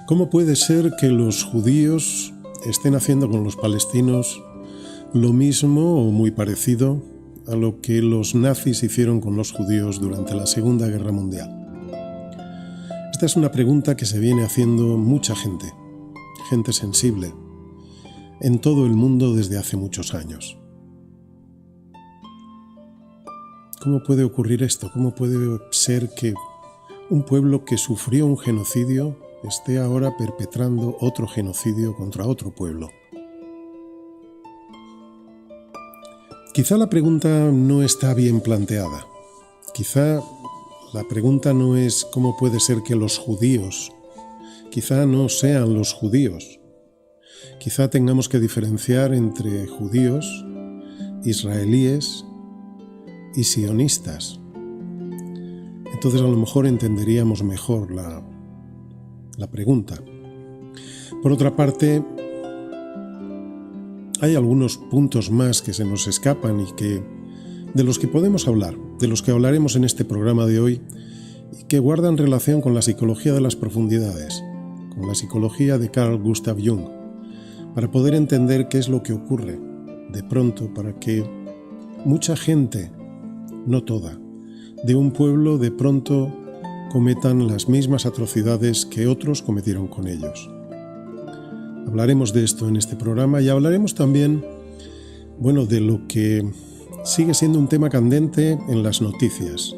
¿Cómo puede ser que los judíos estén haciendo con los palestinos lo mismo o muy parecido a lo que los nazis hicieron con los judíos durante la Segunda Guerra Mundial? Esta es una pregunta que se viene haciendo mucha gente, gente sensible, en todo el mundo desde hace muchos años. ¿Cómo puede ocurrir esto? ¿Cómo puede ser que un pueblo que sufrió un genocidio esté ahora perpetrando otro genocidio contra otro pueblo? Quizá la pregunta no está bien planteada. Quizá la pregunta no es cómo puede ser que los judíos, quizá no sean los judíos. Quizá tengamos que diferenciar entre judíos, israelíes y sionistas. Entonces a lo mejor entenderíamos mejor la pregunta. Por otra parte, hay algunos puntos más que se nos escapan y de los que podemos hablar, de los que hablaremos en este programa de hoy y que guardan relación con la psicología de las profundidades, con la psicología de Carl Gustav Jung, para poder entender qué es lo que ocurre de pronto para que mucha gente, no toda, de un pueblo de pronto cometan las mismas atrocidades que otros cometieron con ellos. Hablaremos de esto en este programa y hablaremos también, de lo que sigue siendo un tema candente en las noticias.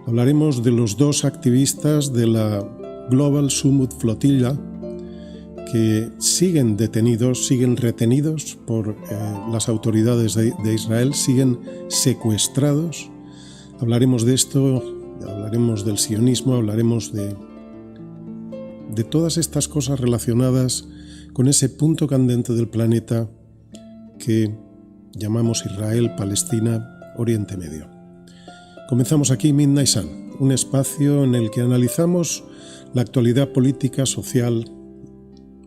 Hablaremos de los dos activistas de la Global Summit Flotilla que siguen detenidos, siguen retenidos por las autoridades de Israel, siguen secuestrados. Hablaremos de esto, hablaremos del sionismo, hablaremos de todas estas cosas relacionadas con ese punto candente del planeta que llamamos Israel, Palestina, Oriente Medio. Comenzamos aquí Midnight Sun, un espacio en el que analizamos la actualidad política, social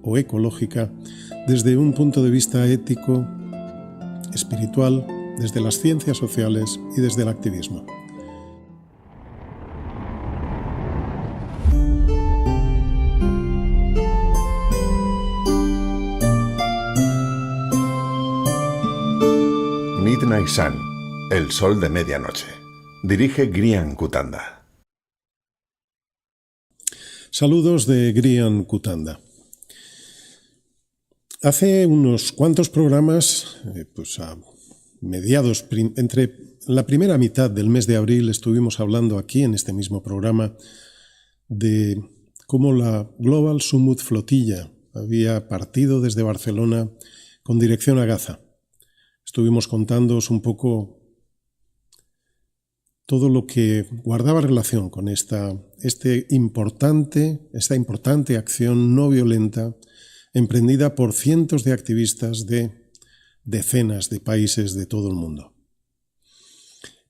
o ecológica desde un punto de vista ético, espiritual, desde las ciencias sociales y desde el activismo. Midnight Sun, el sol de medianoche. Dirige Grian Kutanda. Saludos de Grian Kutanda. Hace unos cuantos programas, a mediados, entre la primera mitad del mes de abril, estuvimos hablando aquí en este mismo programa de cómo la Global Summit Flotilla había partido desde Barcelona con dirección a Gaza. Estuvimos contándoos un poco todo lo que guardaba relación con esta importante acción no violenta emprendida por cientos de activistas de decenas de países de todo el mundo.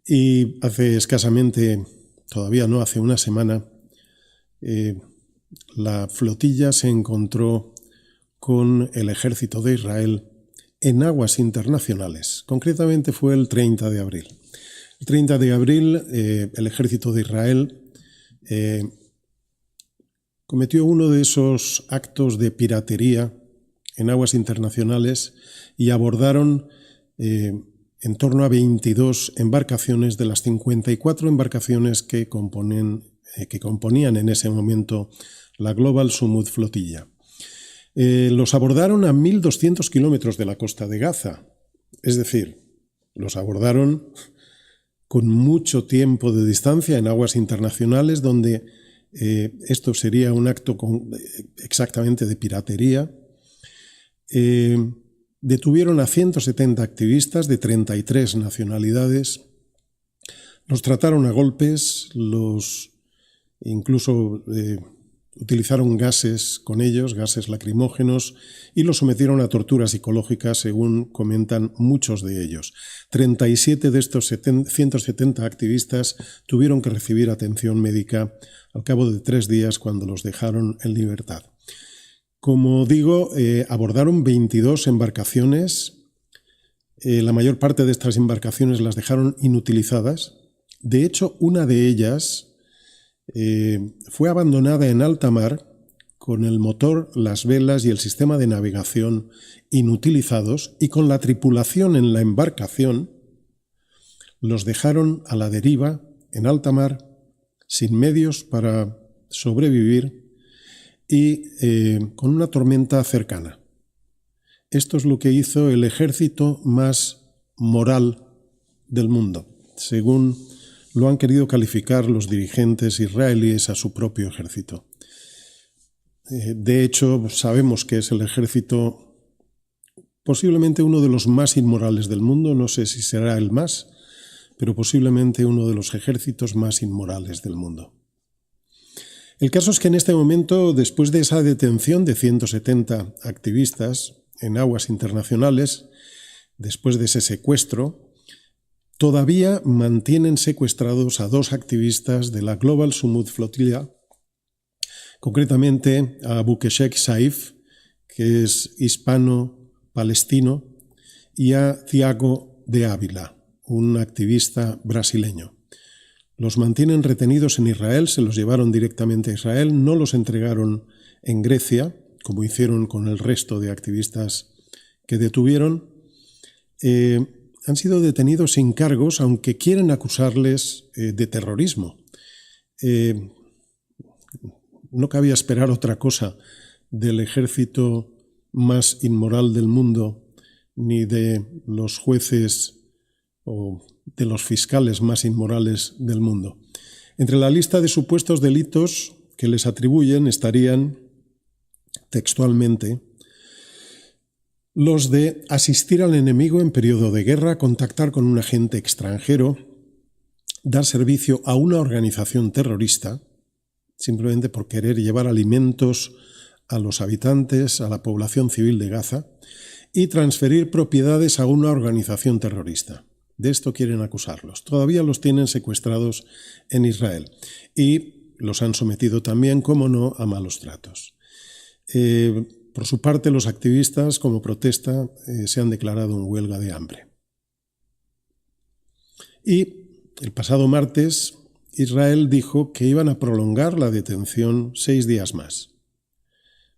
Y hace escasamente, todavía no hace una semana, la flotilla se encontró con el ejército de Israel en aguas internacionales. Concretamente fue el 30 de abril. El 30 de abril el ejército de Israel cometió uno de esos actos de piratería en aguas internacionales y abordaron en torno a 22 embarcaciones de las 54 embarcaciones que componían en ese momento la Global Summit Flotilla. Los abordaron a 1.200 kilómetros de la costa de Gaza, es decir, los abordaron con mucho tiempo de distancia en aguas internacionales donde esto sería un acto exactamente de piratería. Detuvieron a 170 activistas de 33 nacionalidades, los trataron a golpes, incluso utilizaron gases con ellos, gases lacrimógenos, y los sometieron a torturas psicológicas, según comentan muchos de ellos. 37 de estos 170 activistas tuvieron que recibir atención médica al cabo de 3 días cuando los dejaron en libertad. Como digo, abordaron 22 embarcaciones. La mayor parte de estas embarcaciones las dejaron inutilizadas. De hecho, una de ellas fue abandonada en alta mar con el motor, las velas y el sistema de navegación inutilizados y con la tripulación en la embarcación, los dejaron a la deriva en alta mar, sin medios para sobrevivir y con una tormenta cercana. Esto es lo que hizo el ejército más moral del mundo, según lo han querido calificar los dirigentes israelíes a su propio ejército. De hecho, sabemos que es el ejército posiblemente uno de los más inmorales del mundo, no sé si será el más, pero posiblemente uno de los ejércitos más inmorales del mundo. El caso es que en este momento, después de esa detención de 170 activistas en aguas internacionales, después de ese secuestro, todavía mantienen secuestrados a 2 activistas de la Global Sumud Flotilla, concretamente a Bukeshek Saif, que es hispano-palestino, y a Thiago de Ávila, un activista brasileño. Los mantienen retenidos en Israel, se los llevaron directamente a Israel, no los entregaron en Grecia, como hicieron con el resto de activistas que detuvieron. Han sido detenidos sin cargos, aunque quieren acusarles de terrorismo. No cabía esperar otra cosa del ejército más inmoral del mundo, ni de los jueces o de los fiscales más inmorales del mundo. Entre la lista de supuestos delitos que les atribuyen estarían, textualmente, los de asistir al enemigo en periodo de guerra, contactar con un agente extranjero, dar servicio a una organización terrorista, simplemente por querer llevar alimentos a los habitantes, a la población civil de Gaza, y transferir propiedades a una organización terrorista. De esto quieren acusarlos. Todavía los tienen secuestrados en Israel y los han sometido también, como no, a malos tratos. Por su parte, los activistas, como protesta, se han declarado en huelga de hambre. Y el pasado martes, Israel dijo que iban a prolongar la detención 6 días más,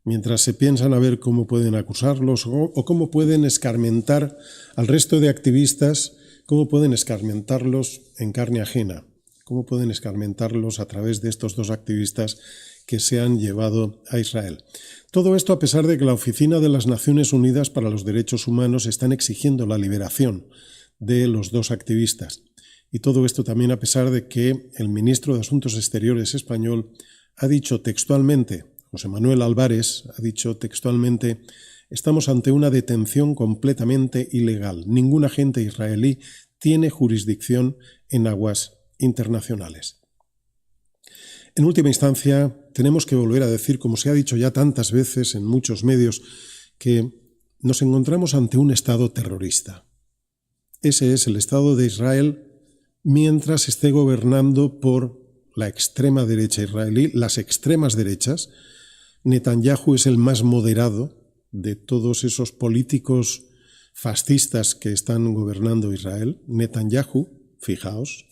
mientras se piensan a ver cómo pueden acusarlos o cómo pueden escarmentar al resto de activistas, cómo pueden escarmentarlos en carne ajena, cómo pueden escarmentarlos a través de estos 2 activistas que se han llevado a Israel. Todo esto a pesar de que la Oficina de las Naciones Unidas para los Derechos Humanos están exigiendo la liberación de los 2 activistas. Y todo esto también a pesar de que el ministro de Asuntos Exteriores español ha dicho textualmente, José Manuel Álvarez ha dicho textualmente: estamos ante una detención completamente ilegal. Ningún agente israelí tiene jurisdicción en aguas internacionales. En última instancia, tenemos que volver a decir, como se ha dicho ya tantas veces en muchos medios, que nos encontramos ante un Estado terrorista. Ese es el Estado de Israel mientras esté gobernando por la extrema derecha israelí, las extremas derechas. Netanyahu es el más moderado de todos esos políticos fascistas que están gobernando Israel. Netanyahu, fijaos,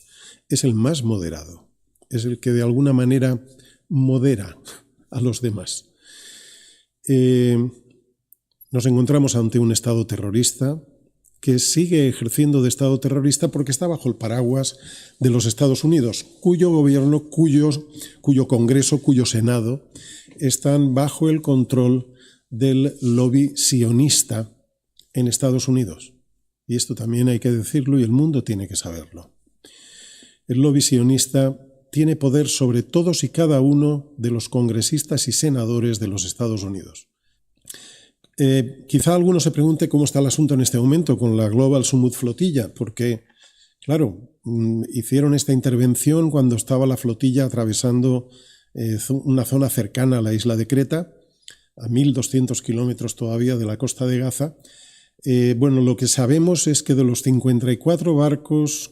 es el más moderado, es el que de alguna manera modera a los demás. Nos encontramos ante un Estado terrorista que sigue ejerciendo de Estado terrorista porque está bajo el paraguas de los Estados Unidos, cuyo gobierno, cuyo Congreso, cuyo Senado están bajo el control del lobby sionista en Estados Unidos. Y esto también hay que decirlo y el mundo tiene que saberlo. El lobby sionista tiene poder sobre todos y cada uno de los congresistas y senadores de los Estados Unidos. Quizá alguno se pregunte cómo está el asunto en este momento con la Global Sumud Flotilla, porque, claro, hicieron esta intervención cuando estaba la flotilla atravesando una zona cercana a la isla de Creta, a 1.200 kilómetros todavía de la costa de Gaza. Bueno, lo que sabemos es que de los 54 barcos,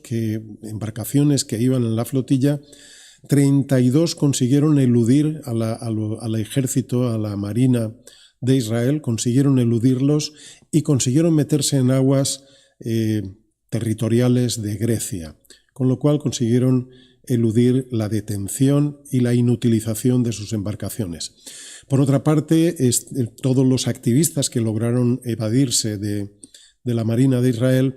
embarcaciones que iban en la flotilla, 32 consiguieron eludir al ejército, a la marina de Israel, consiguieron eludirlos y consiguieron meterse en aguas territoriales de Grecia, con lo cual consiguieron eludir la detención y la inutilización de sus embarcaciones. Por otra parte, todos los activistas que lograron evadirse de la Marina de Israel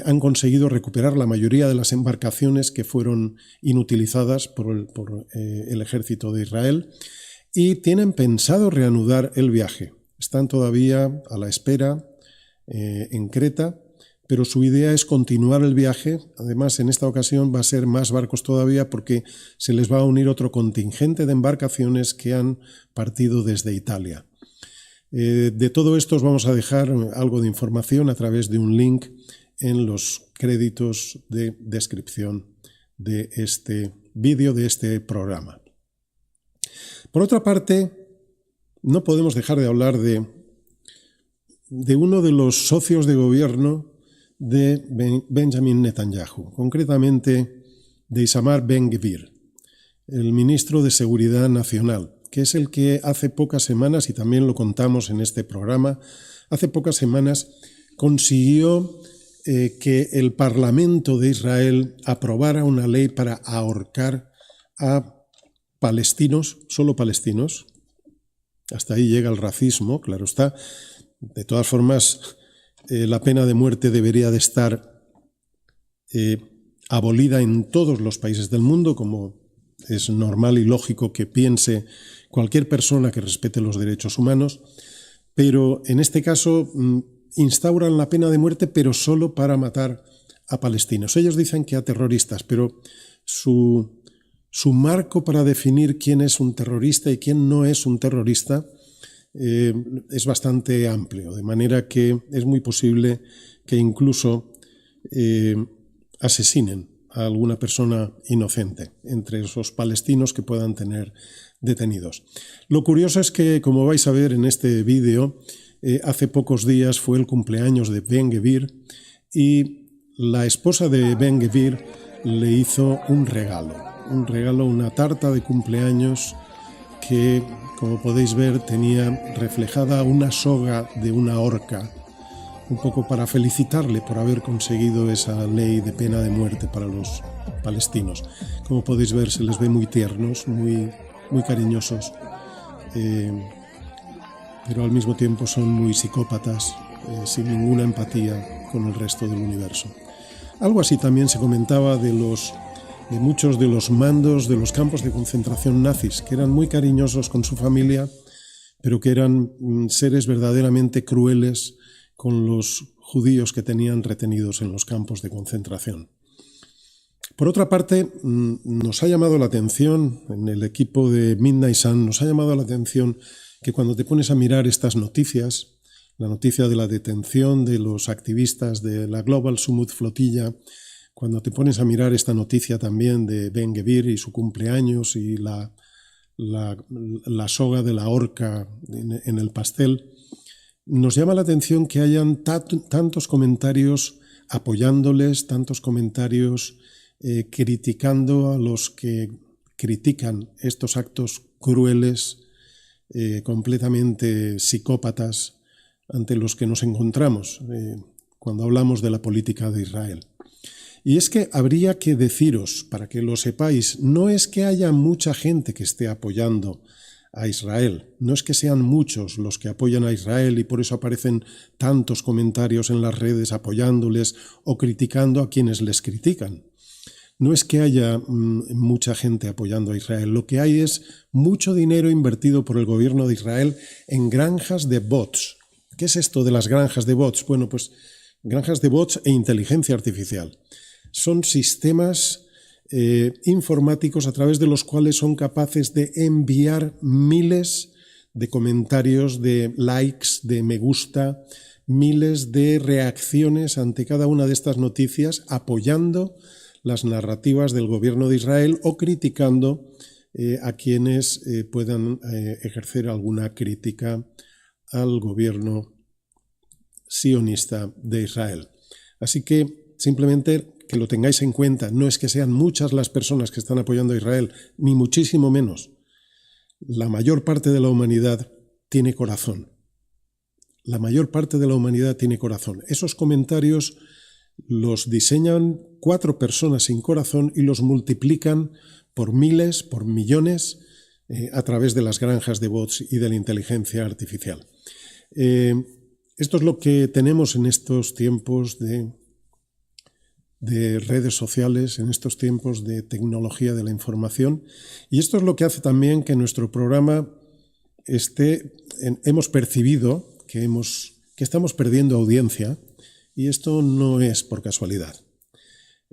han conseguido recuperar la mayoría de las embarcaciones que fueron inutilizadas por el ejército de Israel y tienen pensado reanudar el viaje. Están todavía a la espera en Creta, pero su idea es continuar el viaje. Además, en esta ocasión va a ser más barcos todavía porque se les va a unir otro contingente de embarcaciones que han partido desde Italia. De todo esto os vamos a dejar algo de información a través de un link en los créditos de descripción de este vídeo, de este programa. Por otra parte, no podemos dejar de hablar de uno de los socios de gobierno de Benjamin Netanyahu, concretamente de Itamar Ben-Gvir, el ministro de Seguridad Nacional, que es el que hace pocas semanas, y también lo contamos en este programa, hace pocas semanas consiguió que el Parlamento de Israel aprobara una ley para ahorcar a palestinos, solo palestinos. Hasta ahí llega el racismo, claro está. De todas formas, la pena de muerte debería de estar abolida en todos los países del mundo, como es normal y lógico que piense cualquier persona que respete los derechos humanos, pero en este caso instauran la pena de muerte, pero solo para matar a palestinos. Ellos dicen que a terroristas, pero su marco para definir quién es un terrorista y quién no es un terrorista es bastante amplio, de manera que es muy posible que incluso asesinen a alguna persona inocente entre esos palestinos que puedan tener detenidos. Lo curioso es que, como vais a ver en este vídeo, hace pocos días fue el cumpleaños de Ben-Gvir y la esposa de Ben-Gvir le hizo un regalo, una tarta de cumpleaños que, como podéis ver, tenía reflejada una soga de una horca, un poco para felicitarle por haber conseguido esa ley de pena de muerte para los palestinos. Como podéis ver, se les ve muy tiernos, muy cariñosos, pero al mismo tiempo son muy psicópatas, sin ninguna empatía con el resto del universo. Algo así también se comentaba de muchos de los mandos de los campos de concentración nazis, que eran muy cariñosos con su familia, pero que eran seres verdaderamente crueles con los judíos que tenían retenidos en los campos de concentración. Por otra parte, nos ha llamado la atención, en el equipo de Midnight Sun, nos ha llamado la atención que cuando te pones a mirar estas noticias, la noticia de la detención de los activistas de la Global Summit Flotilla, cuando te pones a mirar esta noticia también de Ben-Gvir y su cumpleaños y la soga de la horca en el pastel, nos llama la atención que hayan tantos comentarios apoyándoles, tantos comentarios criticando a los que critican estos actos crueles, completamente psicópatas ante los que nos encontramos cuando hablamos de la política de Israel. Y es que habría que deciros, para que lo sepáis, no es que haya mucha gente que esté apoyando a Israel, no es que sean muchos los que apoyan a Israel y por eso aparecen tantos comentarios en las redes apoyándoles o criticando a quienes les critican. No es que haya mucha gente apoyando a Israel, lo que hay es mucho dinero invertido por el gobierno de Israel en granjas de bots. ¿Qué es esto de las granjas de bots? Bueno, pues granjas de bots e inteligencia artificial. Son sistemas informáticos a través de los cuales son capaces de enviar miles de comentarios, de likes, de me gusta, miles de reacciones ante cada una de estas noticias, apoyando las narrativas del gobierno de Israel o criticando a quienes puedan ejercer alguna crítica al gobierno sionista de Israel. Así que simplemente que lo tengáis en cuenta, no es que sean muchas las personas que están apoyando a Israel, ni muchísimo menos. La mayor parte de la humanidad tiene corazón. La mayor parte de la humanidad tiene corazón. Esos comentarios los diseñan 4 personas sin corazón y los multiplican por miles, por millones, a través de las granjas de bots y de la inteligencia artificial. Esto es lo que tenemos en estos tiempos de redes sociales, en estos tiempos de tecnología de la información, y esto es lo que hace también que nuestro programa hemos percibido que estamos perdiendo audiencia, y esto no es por casualidad.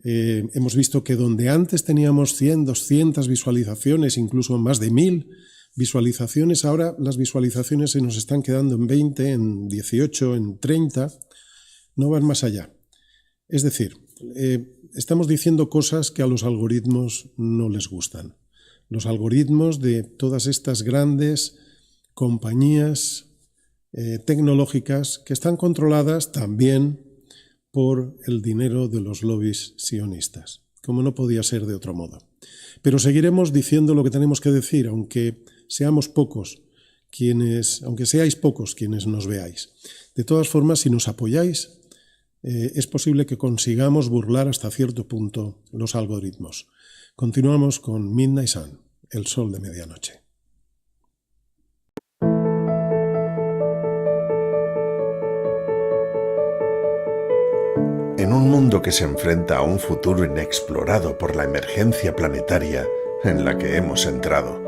Hemos visto que donde antes teníamos 100, 200 visualizaciones, incluso más de 1000 visualizaciones, ahora las visualizaciones se nos están quedando en 20, en 18, en 30, no van más allá. Es decir, estamos diciendo cosas que a los algoritmos no les gustan. Los algoritmos de todas estas grandes compañías tecnológicas que están controladas también por el dinero de los lobbies sionistas, como no podía ser de otro modo. Pero seguiremos diciendo lo que tenemos que decir, aunque seáis pocos quienes nos veáis. De todas formas, si nos apoyáis, es posible que consigamos burlar hasta cierto punto los algoritmos. Continuamos con Midnight Sun, el sol de medianoche. En un mundo que se enfrenta a un futuro inexplorado por la emergencia planetaria en la que hemos entrado,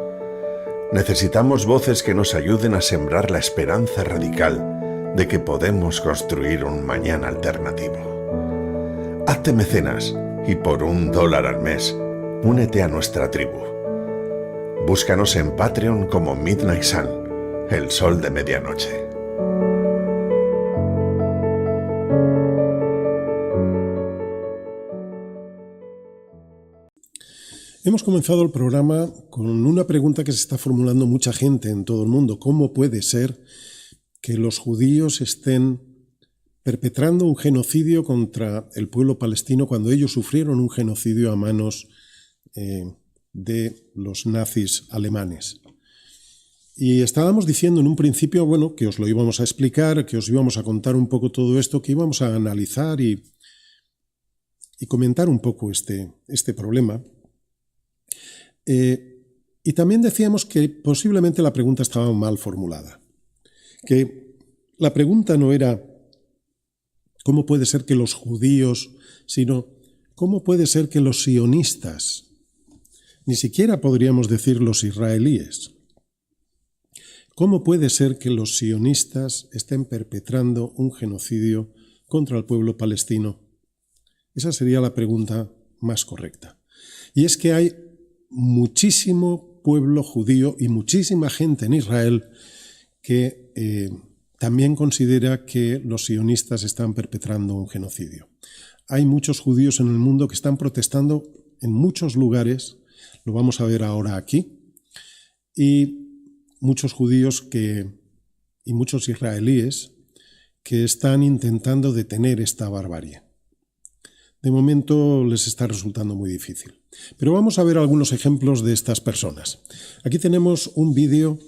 necesitamos voces que nos ayuden a sembrar la esperanza radical de que podemos construir un mañana alternativo. Hazte mecenas y por $1 al mes, únete a nuestra tribu. Búscanos en Patreon como Midnight Sun, el sol de medianoche. Hemos comenzado el programa con una pregunta que se está formulando mucha gente en todo el mundo. ¿Cómo puede ser que los judíos estén perpetrando un genocidio contra el pueblo palestino cuando ellos sufrieron un genocidio a manos de los nazis alemanes? Y estábamos diciendo en un principio, bueno, que os lo íbamos a explicar, que os íbamos a contar un poco todo esto, que íbamos a analizar y comentar un poco este problema. Y también decíamos que posiblemente la pregunta estaba mal formulada, que la pregunta no era ¿cómo puede ser que los judíos?, sino ¿cómo puede ser que los sionistas, ni siquiera podríamos decir los israelíes, cómo puede ser que los sionistas estén perpetrando un genocidio contra el pueblo palestino? Esa sería la pregunta más correcta. Y es que hay muchísimo pueblo judío y muchísima gente en Israel que también considera que los sionistas están perpetrando un genocidio. Hay muchos judíos en el mundo que están protestando en muchos lugares, lo vamos a ver ahora aquí, y muchos judíos y muchos israelíes que están intentando detener esta barbarie. De momento les está resultando muy difícil. Pero vamos a ver algunos ejemplos de estas personas. Aquí tenemos un vídeo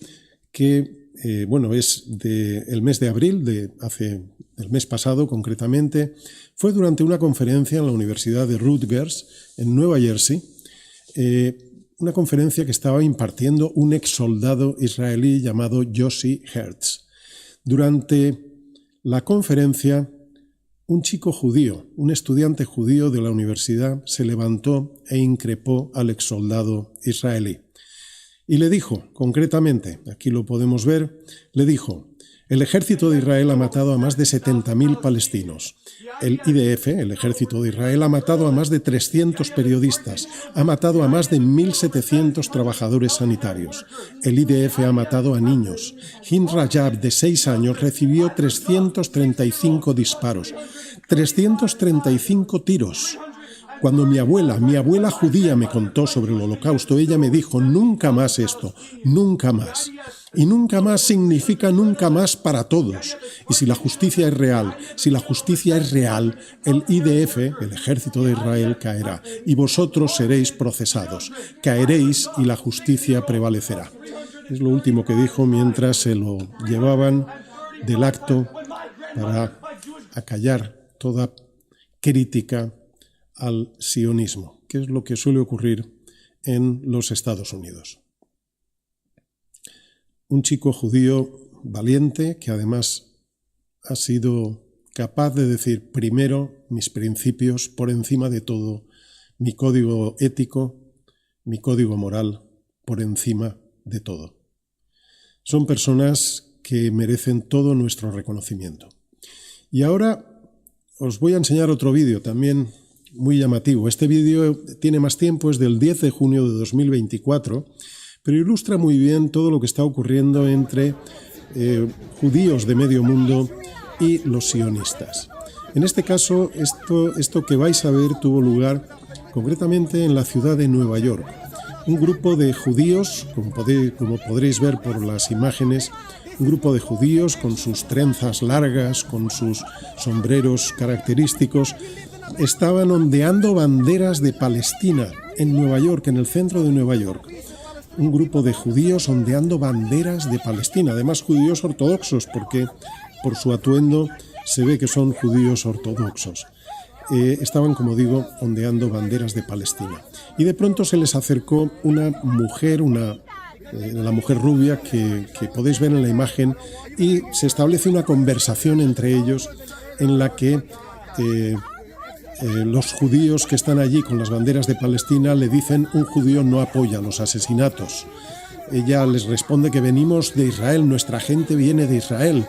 que, es del mes de abril, del mes pasado concretamente. Fue durante una conferencia en la Universidad de Rutgers, en Nueva Jersey, una conferencia que estaba impartiendo un ex soldado israelí llamado Yossi Hertz. Durante la conferencia, un chico judío, un estudiante judío de la universidad, se levantó e increpó al exsoldado israelí. Y le dijo, concretamente, aquí lo podemos ver, le dijo: el ejército de Israel ha matado a más de 70.000 palestinos. El IDF, el ejército de Israel, ha matado a más de 300 periodistas, ha matado a más de 1.700 trabajadores sanitarios. El IDF ha matado a niños. Hind Rajab, de 6 años, recibió 335 disparos, 335 tiros. Cuando mi abuela judía me contó sobre el holocausto, ella me dijo: nunca más esto, nunca más. Y nunca más significa nunca más para todos. Y si la justicia es real, el IDF, el ejército de Israel, caerá. Y vosotros seréis procesados. Caeréis y la justicia prevalecerá. Es lo último que dijo mientras se lo llevaban del acto para acallar toda crítica al sionismo, que es lo que suele ocurrir en los Estados Unidos. Un chico judío valiente que además ha sido capaz de decir primero mis principios por encima de todo, mi código ético, mi código moral por encima de todo. Son personas que merecen todo nuestro reconocimiento. Y ahora os voy a enseñar otro vídeo también muy llamativo. Este vídeo tiene más tiempo, es del 10 de junio de 2024, pero ilustra muy bien todo lo que está ocurriendo entre judíos de medio mundo y los sionistas. En este caso, esto que vais a ver tuvo lugar concretamente en la ciudad de Nueva York. Un grupo de judíos, como podréis ver por las imágenes, un grupo de judíos con sus trenzas largas, con sus sombreros característicos, estaban ondeando banderas de Palestina en Nueva York, en el centro de Nueva York. Un grupo de judíos ondeando banderas de Palestina, además judíos ortodoxos, porque por su atuendo se ve que son judíos ortodoxos. Estaban, como digo, ondeando banderas de Palestina. Y de pronto se les acercó una mujer, la mujer rubia que podéis ver en la imagen, y se establece una conversación entre ellos en la que los judíos que están allí con las banderas de Palestina le dicen: un judío no apoya los asesinatos. Ella les responde que venimos de Israel, nuestra gente viene de Israel.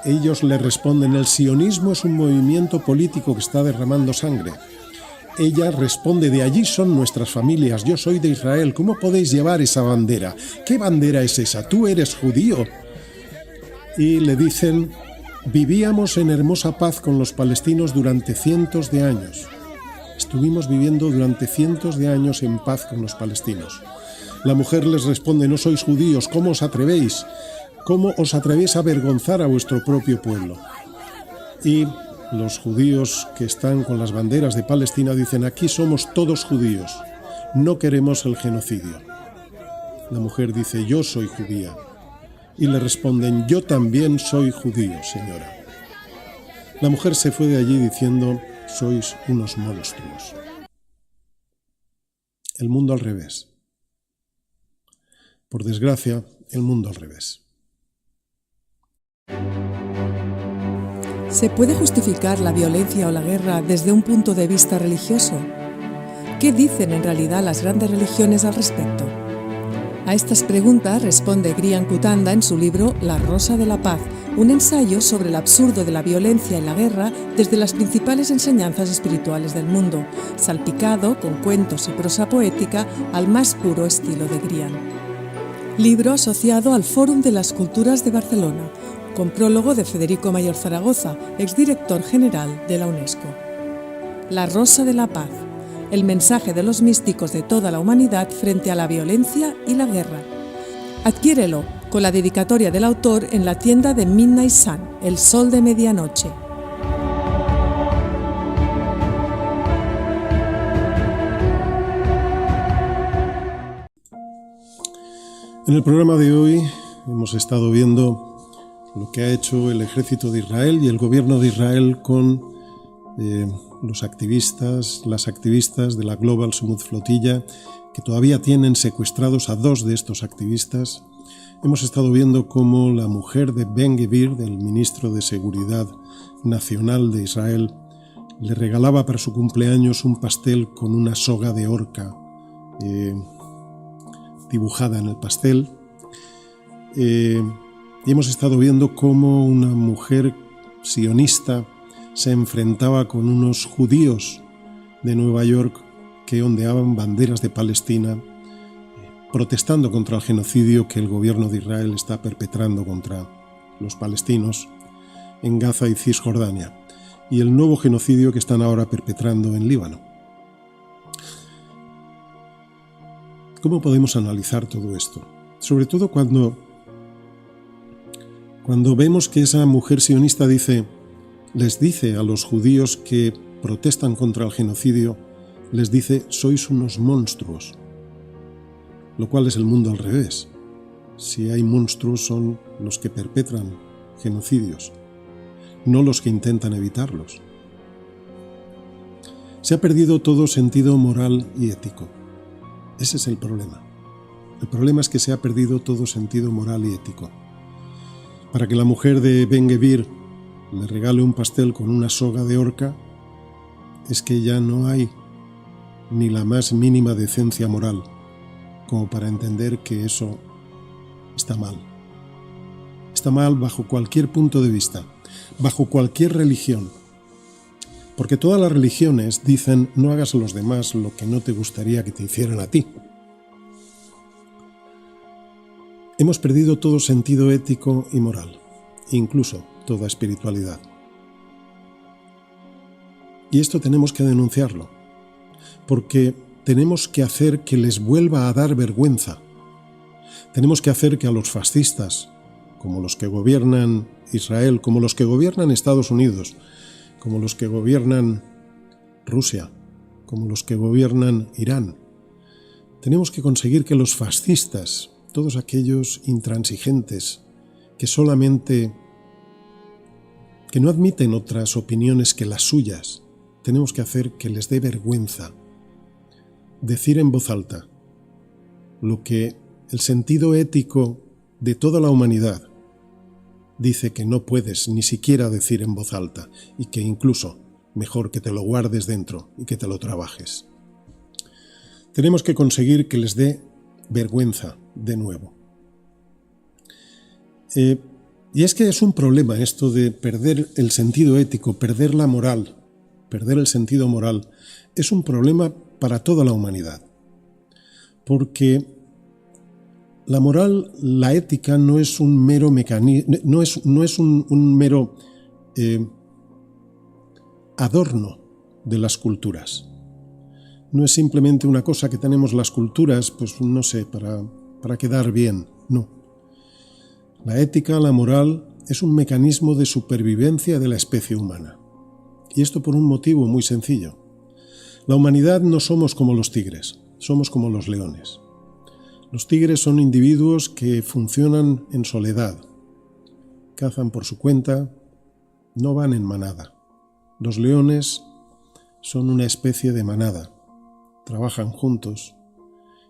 Ellos le responden: el sionismo es un movimiento político que está derramando sangre. Ella responde: de allí son nuestras familias, yo soy de Israel, ¿cómo podéis llevar esa bandera? ¿Qué bandera es esa? Tú eres judío. Y le dicen: vivíamos en hermosa paz con los palestinos durante cientos de años. Estuvimos viviendo durante cientos de años en paz con los palestinos. La mujer les responde: no sois judíos, ¿cómo os atrevéis? ¿Cómo os atrevéis a avergonzar a vuestro propio pueblo? Y los judíos que están con las banderas de Palestina dicen: aquí somos todos judíos, no queremos el genocidio. La mujer dice: yo soy judía. Y le responden: yo también soy judío, señora. La mujer se fue de allí diciendo: sois unos monstruos. El mundo al revés. Por desgracia, el mundo al revés. ¿Se puede justificar la violencia o la guerra desde un punto de vista religioso? ¿Qué dicen en realidad las grandes religiones al respecto? A estas preguntas responde Grian Kutanda en su libro La Rosa de la Paz, un ensayo sobre el absurdo de la violencia y la guerra desde las principales enseñanzas espirituales del mundo, salpicado con cuentos y prosa poética al más puro estilo de Grian. Libro asociado al Fórum de las Culturas de Barcelona, con prólogo de Federico Mayor Zaragoza, exdirector general de la UNESCO. La Rosa de la Paz, el mensaje de los místicos de toda la humanidad frente a la violencia y la guerra. Adquiérelo con la dedicatoria del autor en la tienda de Midnight Sun, El Sol de Medianoche. En el programa de hoy hemos estado viendo lo que ha hecho el ejército de Israel y el gobierno de Israel con los activistas, las activistas de la Global Summit Flotilla, que todavía tienen secuestrados a 2 de estos activistas. Hemos estado viendo cómo la mujer de Ben-Gvir, del ministro de Seguridad Nacional de Israel, le regalaba para su cumpleaños un pastel con una soga de orca dibujada en el pastel. Y hemos estado viendo cómo una mujer sionista se enfrentaba con unos judíos de Nueva York que ondeaban banderas de Palestina, protestando contra el genocidio que el gobierno de Israel está perpetrando contra los palestinos en Gaza y Cisjordania, y el nuevo genocidio que están ahora perpetrando en Líbano. ¿Cómo podemos analizar todo esto? Sobre todo cuando vemos que esa mujer sionista les dice a los judíos que protestan contra el genocidio, les dice: sois unos monstruos, lo cual es el mundo al revés. Si hay monstruos son los que perpetran genocidios, no los que intentan evitarlos. Se ha perdido todo sentido moral y ético. Ese es el problema. El problema es que se ha perdido todo sentido moral y ético. Para que la mujer de Ben-Gvir le regale un pastel con una soga de horca, es que ya no hay ni la más mínima decencia moral como para entender que eso está mal. Está mal bajo cualquier punto de vista, bajo cualquier religión. Porque todas las religiones dicen no hagas a los demás lo que no te gustaría que te hicieran a ti. Hemos perdido todo sentido ético y moral, incluso toda espiritualidad. Y esto tenemos que denunciarlo, porque tenemos que hacer que les vuelva a dar vergüenza. Tenemos que hacer que a los fascistas, como los que gobiernan Israel, como los que gobiernan Estados Unidos, como los que gobiernan Rusia, como los que gobiernan Irán, tenemos que conseguir que los fascistas, todos aquellos intransigentes que no admiten otras opiniones que las suyas, tenemos que hacer que les dé vergüenza decir en voz alta lo que el sentido ético de toda la humanidad dice que no puedes ni siquiera decir en voz alta, y que incluso mejor que te lo guardes dentro y que te lo trabajes. Tenemos que conseguir que les dé vergüenza de nuevo. Y es que es un problema esto de perder el sentido ético, perder la moral, perder el sentido moral. Es un problema para toda la humanidad. Porque la moral, la ética no es un mero mecanismo, no es un mero adorno de las culturas. No es simplemente una cosa que tenemos las culturas, pues no sé, para quedar bien, no. La ética, la moral, es un mecanismo de supervivencia de la especie humana. Y esto por un motivo muy sencillo. La humanidad no somos como los tigres, somos como los leones. Los tigres son individuos que funcionan en soledad, cazan por su cuenta, no van en manada. Los leones son una especie de manada, trabajan juntos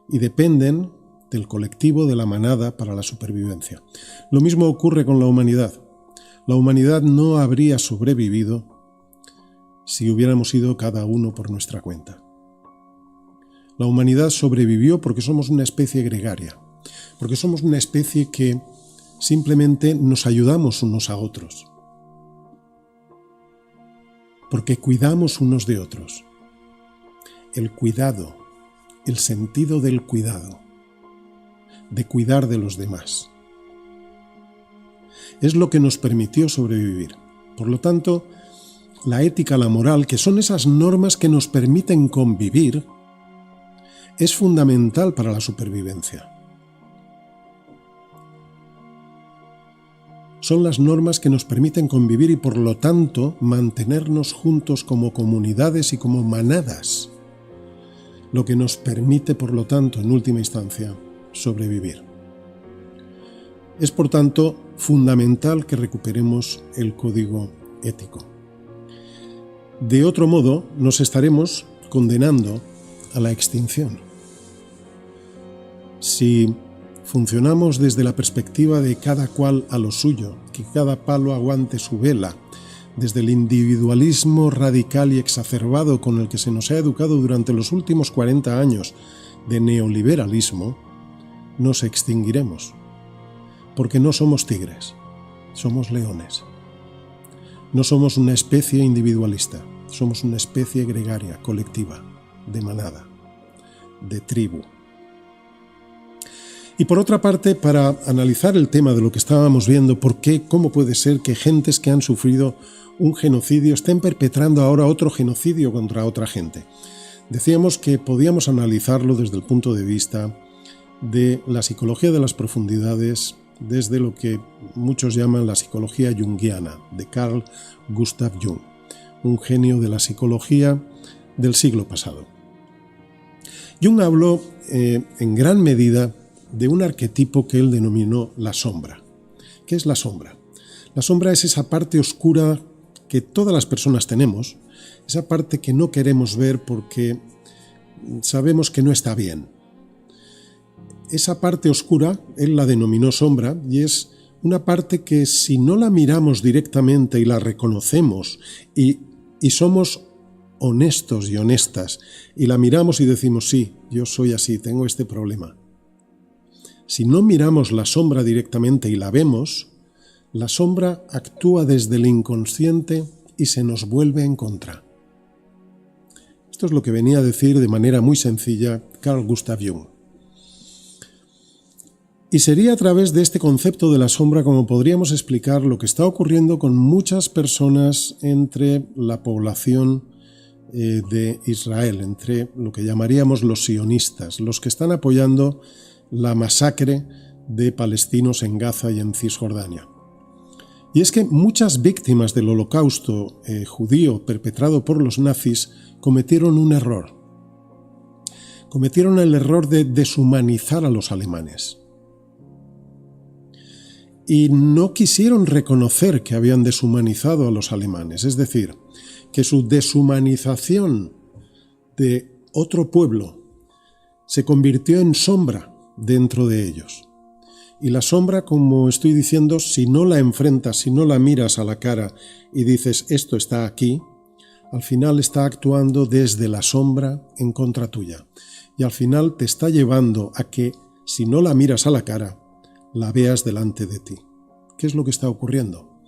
y dependen del colectivo de la manada para la supervivencia. Lo mismo ocurre con la humanidad. La humanidad no habría sobrevivido si hubiéramos ido cada uno por nuestra cuenta. La humanidad sobrevivió porque somos una especie gregaria, porque somos una especie que simplemente nos ayudamos unos a otros, porque cuidamos unos de otros. El cuidado, el sentido del cuidado, de cuidar de los demás, es lo que nos permitió sobrevivir. Por lo tanto, la ética, la moral, que son esas normas que nos permiten convivir, es fundamental para la supervivencia. Son las normas que nos permiten convivir y, por lo tanto, mantenernos juntos como comunidades y como manadas, lo que nos permite, por lo tanto, en última instancia, sobrevivir. Es, por tanto, fundamental que recuperemos el código ético. De otro modo, nos estaremos condenando a la extinción. Si funcionamos desde la perspectiva de cada cual a lo suyo, que cada palo aguante su vela, desde el individualismo radical y exacerbado con el que se nos ha educado durante los últimos 40 años de neoliberalismo, nos extinguiremos. Porque no somos tigres, somos leones. No somos una especie individualista, somos una especie gregaria, colectiva, de manada, de tribu. Y por otra parte, para analizar el tema de lo que estábamos viendo, cómo puede ser que gentes que han sufrido un genocidio estén perpetrando ahora otro genocidio contra otra gente. Decíamos que podíamos analizarlo desde el punto de vista de la psicología de las profundidades, desde lo que muchos llaman la psicología junguiana, de Carl Gustav Jung, un genio de la psicología del siglo pasado. Jung habló en gran medida de un arquetipo que él denominó la sombra. ¿Qué es la sombra? La sombra es esa parte oscura que todas las personas tenemos, esa parte que no queremos ver porque sabemos que no está bien. Esa parte oscura, él la denominó sombra, y es una parte que si no la miramos directamente y la reconocemos y somos honestos y honestas y la miramos y decimos, sí, yo soy así, tengo este problema. Si no miramos la sombra directamente y la vemos, la sombra actúa desde el inconsciente y se nos vuelve en contra. Esto es lo que venía a decir de manera muy sencilla Carl Gustav Jung. Y sería a través de este concepto de la sombra como podríamos explicar lo que está ocurriendo con muchas personas entre la población de Israel, entre lo que llamaríamos los sionistas, los que están apoyando la masacre de palestinos en Gaza y en Cisjordania. Y es que muchas víctimas del holocausto judío perpetrado por los nazis cometieron un error. Cometieron el error de deshumanizar a los alemanes. Y no quisieron reconocer que habían deshumanizado a los alemanes, es decir, que su deshumanización de otro pueblo se convirtió en sombra dentro de ellos. Y la sombra, como estoy diciendo, si no la enfrentas, si no la miras a la cara y dices esto está aquí, al final está actuando desde la sombra en contra tuya. Y al final te está llevando a que, si no la miras a la cara, la veas delante de ti. ¿Qué es lo que está ocurriendo?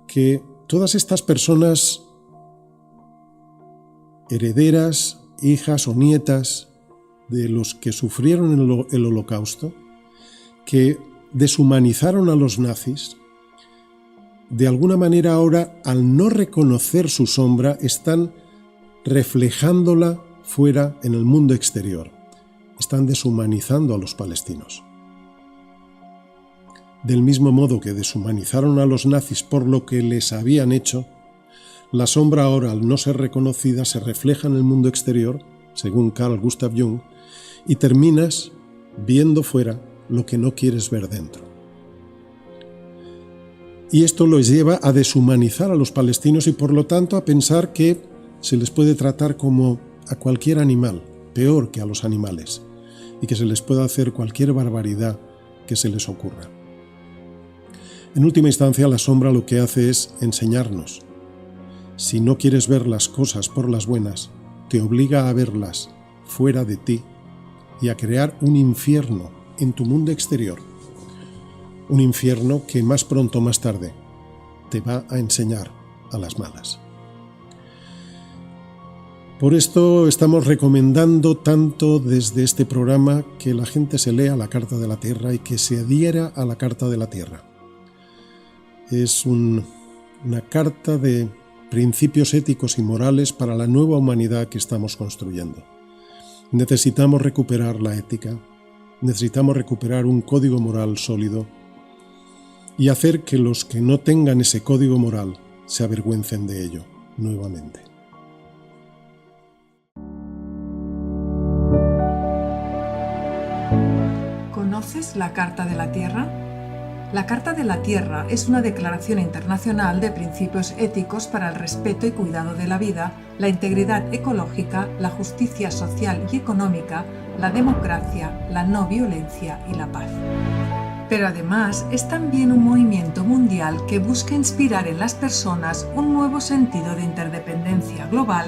Que todas estas personas, herederas, hijas o nietas de los que sufrieron el holocausto, que deshumanizaron a los nazis, de alguna manera ahora, al no reconocer su sombra, están reflejándola fuera en el mundo exterior. Están deshumanizando a los palestinos. Del mismo modo que deshumanizaron a los nazis por lo que les habían hecho, la sombra ahora, al no ser reconocida, se refleja en el mundo exterior, según Carl Gustav Jung, y terminas viendo fuera lo que no quieres ver dentro. Y esto los lleva a deshumanizar a los palestinos y por lo tanto a pensar que se les puede tratar como a cualquier animal, peor que a los animales, y que se les puede hacer cualquier barbaridad que se les ocurra. En última instancia, la sombra lo que hace es enseñarnos. Si no quieres ver las cosas por las buenas, te obliga a verlas fuera de ti y a crear un infierno en tu mundo exterior. Un infierno que más pronto o más tarde te va a enseñar a las malas. Por esto estamos recomendando tanto desde este programa que la gente se lea la Carta de la Tierra y que se adhiera a la Carta de la Tierra. Es una carta de principios éticos y morales para la nueva humanidad que estamos construyendo. Necesitamos recuperar la ética, necesitamos recuperar un código moral sólido y hacer que los que no tengan ese código moral se avergüencen de ello nuevamente. ¿Conoces la Carta de la Tierra? La Carta de la Tierra es una declaración internacional de principios éticos para el respeto y cuidado de la vida, la integridad ecológica, la justicia social y económica, la democracia, la no violencia y la paz. Pero además es también un movimiento mundial que busca inspirar en las personas un nuevo sentido de interdependencia global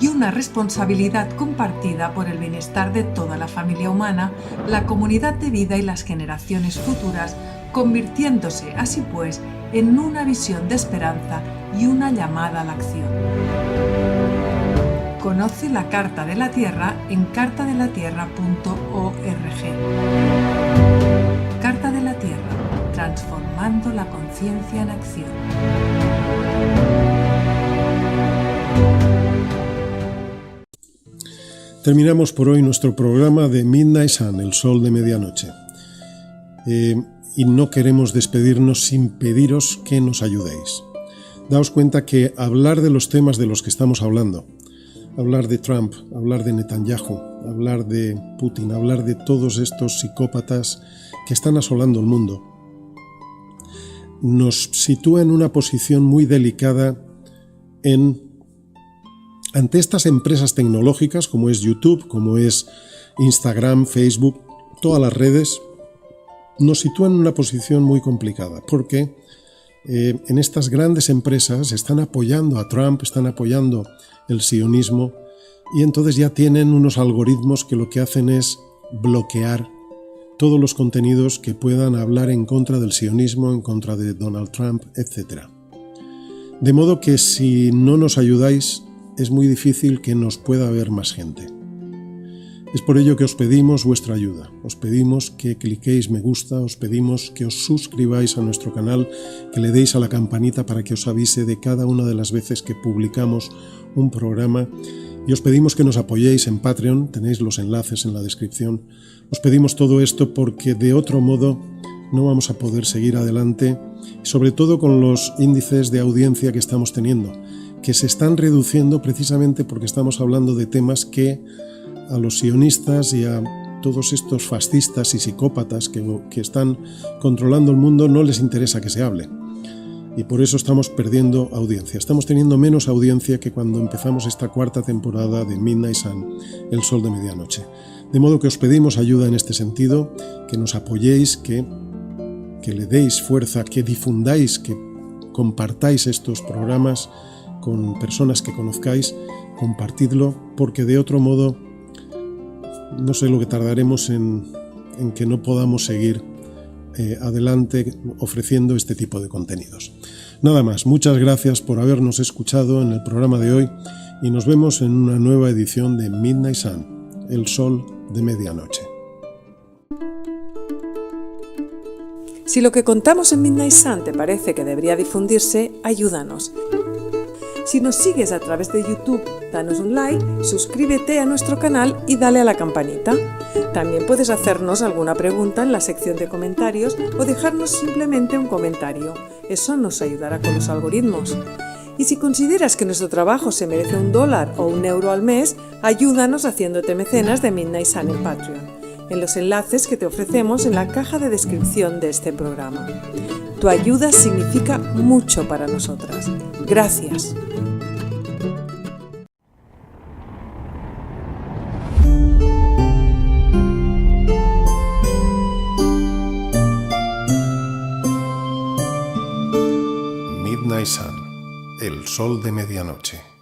y una responsabilidad compartida por el bienestar de toda la familia humana, la comunidad de vida y las generaciones futuras, convirtiéndose así pues en una visión de esperanza y una llamada a la acción. Conoce la Carta de la Tierra en cartadelatierra.org. Carta de la Tierra, transformando la conciencia en acción. Terminamos por hoy nuestro programa de Midnight Sun, el sol de medianoche. Y no queremos despedirnos sin pediros que nos ayudéis. Daos cuenta que hablar de los temas de los que estamos hablando, hablar de Trump, hablar de Netanyahu, hablar de Putin, hablar de todos estos psicópatas que están asolando el mundo, nos sitúa en una posición muy delicada en ante estas empresas tecnológicas como es YouTube, como es Instagram, Facebook, todas las redes, nos sitúan en una posición muy complicada porque en estas grandes empresas están apoyando a Trump, están apoyando el sionismo y entonces ya tienen unos algoritmos que lo que hacen es bloquear todos los contenidos que puedan hablar en contra del sionismo, en contra de Donald Trump, etc. De modo que si no nos ayudáis, es muy difícil que nos pueda ver más gente. Es por ello que os pedimos vuestra ayuda, os pedimos que cliquéis me gusta, os pedimos que os suscribáis a nuestro canal, que le deis a la campanita para que os avise de cada una de las veces que publicamos un programa y os pedimos que nos apoyéis en Patreon, tenéis los enlaces en la descripción. Os pedimos todo esto porque de otro modo no vamos a poder seguir adelante, sobre todo con los índices de audiencia que estamos teniendo, que se están reduciendo precisamente porque estamos hablando de temas que a los sionistas y a todos estos fascistas y psicópatas que están controlando el mundo no les interesa que se hable. Y por eso estamos perdiendo audiencia. Estamos teniendo menos audiencia que cuando empezamos esta cuarta temporada de Midnight Sun, El Sol de Medianoche. De modo que os pedimos ayuda en este sentido, que nos apoyéis, que le deis fuerza, que difundáis, que compartáis estos programas con personas que conozcáis, compartidlo, porque de otro modo no sé lo que tardaremos en que no podamos seguir adelante ofreciendo este tipo de contenidos. Nada más, muchas gracias por habernos escuchado en el programa de hoy y nos vemos en una nueva edición de Midnight Sun, El Sol de Medianoche. Si lo que contamos en Midnight Sun te parece que debería difundirse, ayúdanos. Si nos sigues a través de YouTube, danos un like, suscríbete a nuestro canal y dale a la campanita. También puedes hacernos alguna pregunta en la sección de comentarios o dejarnos simplemente un comentario. Eso nos ayudará con los algoritmos. Y si consideras que nuestro trabajo se merece $1 o €1 al mes, ayúdanos haciéndote mecenas de Midnight Sun en Patreon, en los enlaces que te ofrecemos en la caja de descripción de este programa. Tu ayuda significa mucho para nosotras. Gracias. Midnight Sun, El Sol de Medianoche.